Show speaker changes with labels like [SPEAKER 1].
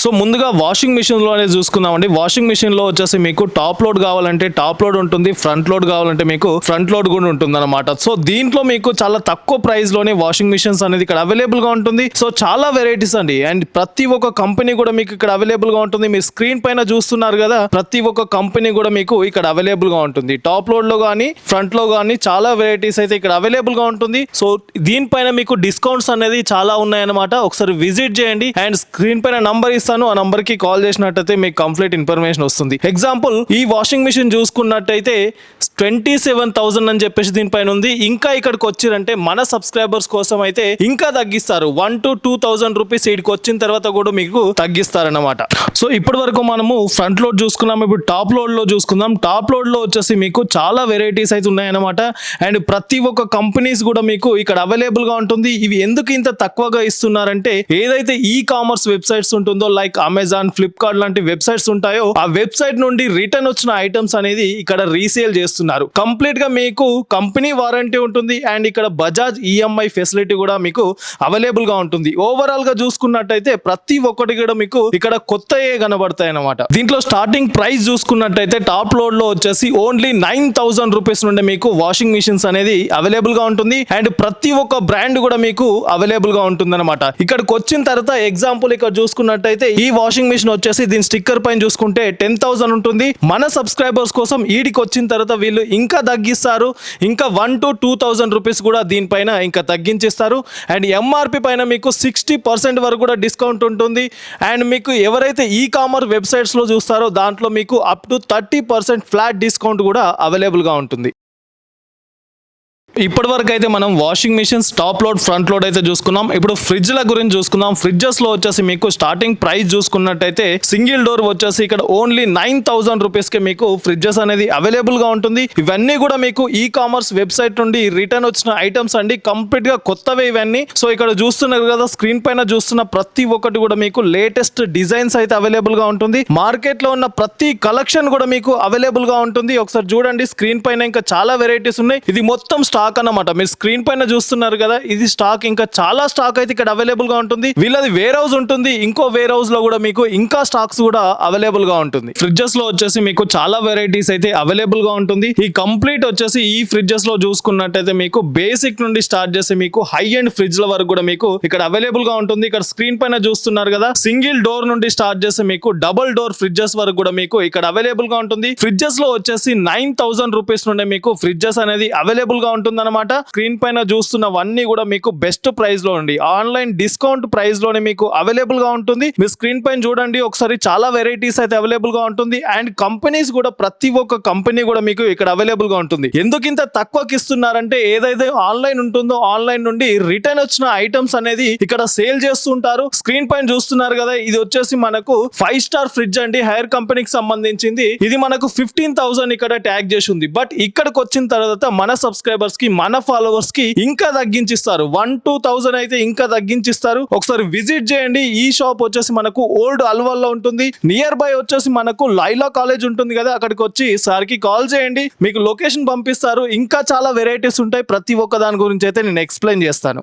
[SPEAKER 1] So ముందుగా washing machine లోనే చూసుకుందామండి. Washing machine లో వచ్చేసి మీకు టాప్ లోడ్ కావాలంటే టాప్ లోడ్ ఉంటుంది, ఫ్రంట్ లోడ్ కావాలంటే మీకు ఫ్రంట్ లోడ్ కూడా ఉంటుంది అనమాట. సో దీంట్లో మీకు చాలా తక్కువ ప్రైస్ లోనే వాషింగ్ మిషన్స్ అనేది ఇక్కడ అవైలబుల్ గా ఉంటుంది. సో చాలా వెరైటీస్ అండి, అండ్ ప్రతి ఒక్క కంపెనీ కూడా మీకు ఇక్కడ అవైలబుల్ గా ఉంటుంది. మీరు స్క్రీన్ పైన చూస్తున్నారు కదా, ప్రతి ఒక్క కంపెనీ కూడా మీకు ఇక్కడ అవైలబుల్ గా ఉంటుంది. టాప్ లోడ్ లో కానీ ఫ్రంట్ లో కానీ చాలా వెరైటీస్ అయితే ఇక్కడ అవైలబుల్ గా ఉంటుంది. సో దీనిపైన మీకు డిస్కౌంట్స్ అనేది చాలా ఉన్నాయన్నమాట. ఒకసారి విజిట్ చేయండి, అండ్ స్క్రీన్ పైన నంబర్ ఇస్తాను, ఆ నంబర్ కి కాల్ చేసినట్టయితే మీకు కంప్లీట్ ఇన్ఫర్మేషన్ వస్తుంది. ఎగ్జాంపుల్ ఈ వాషింగ్ మిషన్ చూసుకున్నట్టయితే 27,000 అని చెప్పేసి దీనిపైన ఉంది. ఇంకా ఇక్కడికి వచ్చిరంటే మన సబ్స్క్రైబర్స్ కోసం అయితే ఇంకా తగ్గిస్తారు. 1 to 2,000 రూపీస్ ఇక్కడికి వచ్చిన తర్వాత కూడా మీకు తగ్గిస్తారన్నమాట. సో ఇప్పటి వరకు మనము ఫ్రంట్ లోడ్ చూసుకున్నాం, ఇప్పుడు టాప్ లోడ్ లో చూసుకుందాం. టాప్ లోడ్ లో వచ్చేసి మీకు చాలా వెరైటీస్ అయితే ఉన్నాయన్నమాట, అండ్ ప్రతి ఒక్క కంపెనీస్ కూడా మీకు ఇక్కడ అవైలబుల్ గా ఉంటుంది. ఇవి ఎందుకు ఇంత తక్కువగా ఇస్తున్నారంటే, ఏదైతే ఈ కామర్స్ వెబ్సైట్స్ ఉంటుందో లైక్ అమెజాన్, ఫ్లిప్కార్ట్ లాంటి వెబ్సైట్స్ ఉంటాయో ఆ వెబ్సైట్ నుండి రిటర్న్ వచ్చిన ఐటమ్స్ అనేది ఇక్కడ రీసేల్ చేస్తున్నారు. కంప్లీట్ గా మీకు కంపెనీ వారంటీ ఉంటుంది, అండ్ ఇక్కడ బజాజ్ ఈఎంఐ ఫెసిలిటీ కూడా మీకు అవైలబుల్ గా ఉంటుంది. ఓవరాల్ గా చూసుకున్నట్టయితే ప్రతి ఒక్కటి కూడా మీకు ఇక్కడ కొత్తయే కనబడతాయి అన్నమాట. దీంట్లో స్టార్టింగ్ ప్రైస్ చూసుకున్నట్టయితే టాప్ లోడ్ లో వచ్చేసి ఓన్లీ 9,000 రూపీస్ నుండి మీకు వాషింగ్ మిషన్స్ అనేది అవైలబుల్ గా ఉంటుంది, అండ్ ప్రతి ఒక్క బ్రాండ్ కూడా మీకు అవైలబుల్ గా ఉంటుంది అనమాట. ఇక్కడికి వచ్చిన తర్వాత ఎగ్జాంపుల్ ఇక్కడ చూసుకున్నట్టయితే ఈ వాషింగ్ మిషన్ వచ్చేసి దీని స్టిక్కర్ పైన చూసుకుంటే 10,000 ఉంటుంది. మన సబ్స్క్రైబర్స్ కోసం ఈడికి వచ్చిన తర్వాత వీళ్ళు ఇంకా తగ్గిస్తారు, ఇంకా 1 to 2,000 రూపీస్ కూడా దీనిపైన ఇంకా తగ్గించేస్తారు. అండ్ ఎంఆర్పి పైన మీకు 60% వరకు కూడా డిస్కౌంట్ ఉంటుంది. అండ్ మీకు ఎవరైతే ఈ కామర్స్ వెబ్సైట్స్ లో చూస్తారో దాంట్లో మీకు అప్ టు 30% ఫ్లాట్ డిస్కౌంట్ కూడా అవైలబుల్ గా ఉంటుంది. ఇప్పటి వరకు అయితే మనం washing machines top load front load అయితే చూసుకున్నాం. ఇప్పుడు ఫ్రిడ్జ్ల గురించి చూసుకుందాం. ఫ్రిడ్జెస్ లో వచ్చేసి మీకు స్టార్టింగ్ ప్రైస్ చూసుకున్నట్టయితే సింగిల్ డోర్ వచ్చేసి ఇక్కడ ఓన్లీ 9,000 రూపీస్ కి మీకు ఫ్రిడ్జెస్ అనేది అవైలబుల్ గా ఉంటుంది. ఇవన్నీ కూడా మీకు ఈ కామర్స్ వెబ్సైట్ నుండి రిటర్న్ వచ్చిన ఐటమ్స్ అండి, కంప్లీట్ గా కొత్తవే ఇవన్నీ. సో ఇక్కడ చూస్తున్నారు కదా, స్క్రీన్ పైన చూస్తున్న ప్రతి ఒక్కటి కూడా మీకు లేటెస్ట్ డిజైన్స్ అయితే అవైలబుల్ గా ఉంటుంది. మార్కెట్ లో ఉన్న ప్రతి కలెక్షన్ కూడా మీకు అవైలబుల్ గా ఉంటుంది. ఒకసారి చూడండి, స్క్రీన్ పైన ఇంకా చాలా వెరైటీస్ ఉన్నాయి. ఇది మొత్తం స్టాక్ అన్నమాట. మీరు స్క్రీన్ పైన చూస్తున్నారు కదా, ఇది స్టాక్. ఇంకా చాలా స్టాక్ అయితే ఇక్కడ అవైలబుల్ గా ఉంటుంది. వీళ్ళది వేర్ హౌస్ ఉంటుంది, ఇంకో వేర్ హౌస్ లో కూడా మీకు ఇంకా స్టాక్స్ కూడా అవైలబుల్ గా ఉంటుంది. ఫ్రిడ్జెస్ లో వచ్చేసి మీకు చాలా వెరైటీస్ అయితే అవైలబుల్ గా ఉంటుంది. ఈ కంప్లీట్ వచ్చేసి ఈ ఫ్రిడ్జెస్ లో చూసుకున్నట్టయితే మీకు బేసిక్ నుండి స్టార్ట్ చేసి మీకు హై అండ్ ఫ్రిడ్జ్ ల వరకు కూడా మీకు ఇక్కడ అవైలబుల్ గా ఉంటుంది. ఇక్కడ స్క్రీన్ పైన చూస్తున్నారు కదా, సింగిల్ డోర్ నుండి స్టార్ట్ చేసి మీకు డబుల్ డోర్ ఫ్రిడ్జెస్ వరకు కూడా మీకు ఇక్కడ అవైలబుల్ గా ఉంటుంది. ఫ్రిడ్జెస్ లో వచ్చేసి 9,000 రూపీస్ నుండి మీకు ఫ్రిడ్జెస్ అనేది అవైలబుల్ గా ఉంటుంది అనమాట. స్క్రీన్ పైన చూస్తున్నవన్నీ కూడా మీకు బెస్ట్ ప్రైస్ లో ఉండి ఆన్లైన్ డిస్కౌంట్ ప్రైస్ లోనే మీకు అవైలబుల్ గా ఉంటుంది. మీరు స్క్రీన్ పైన చూడండి ఒకసారి, చాలా వెరైటీస్ అయితే అవైలబుల్ గా ఉంటుంది. అండ్ కంపెనీస్ కూడా ప్రతి ఒక్క కంపెనీ కూడా మీకు ఇక్కడ అవైలబుల్ గా ఉంటుంది. ఎందుకు ఇంత తక్కువకి ఇస్తున్నారంటే, ఏదైతే ఆన్లైన్ ఉంటుందో ఆన్లైన్ నుండి రిటర్న్ వచ్చిన ఐటమ్స్ అనేది ఇక్కడ సేల్ చేస్తుంటారు. స్క్రీన్ పైన చూస్తున్నారు కదా, ఇది వచ్చేసి మనకు 5 స్టార్ ఫ్రిడ్జ్ అండి, హైర్ కంపెనీకి సంబంధించింది. ఇది మనకు 15,000 ఇక్కడ ట్యాగ్ చేసి ఉంది. బట్ ఇక్కడికి వచ్చిన తర్వాత మన సబ్స్క్రైబర్స్ కి, మన ఫాలోవర్స్ కి ఇంకా తగ్గించిస్తారు. 1-2,000 అయితే ఇంకా తగ్గించిస్తారు. ఒకసారి విజిట్ చేయండి. ఈ షాప్ వచ్చేసి మనకు ఓల్డ్ అల్వాల్ లో ఉంటుంది. నియర్ బై వచ్చేసి మనకు లైలా కాలేజ్ ఉంటుంది కదా, అక్కడికి వచ్చి సార్ కి కాల్ చేయండి, మీకు లొకేషన్ పంపిస్తారు. ఇంకా చాలా వెరైటీస్ ఉంటాయి. ప్రతి ఒక్క దాని గురించి అయితే నేను ఎక్స్ప్లెయిన్ చేస్తాను.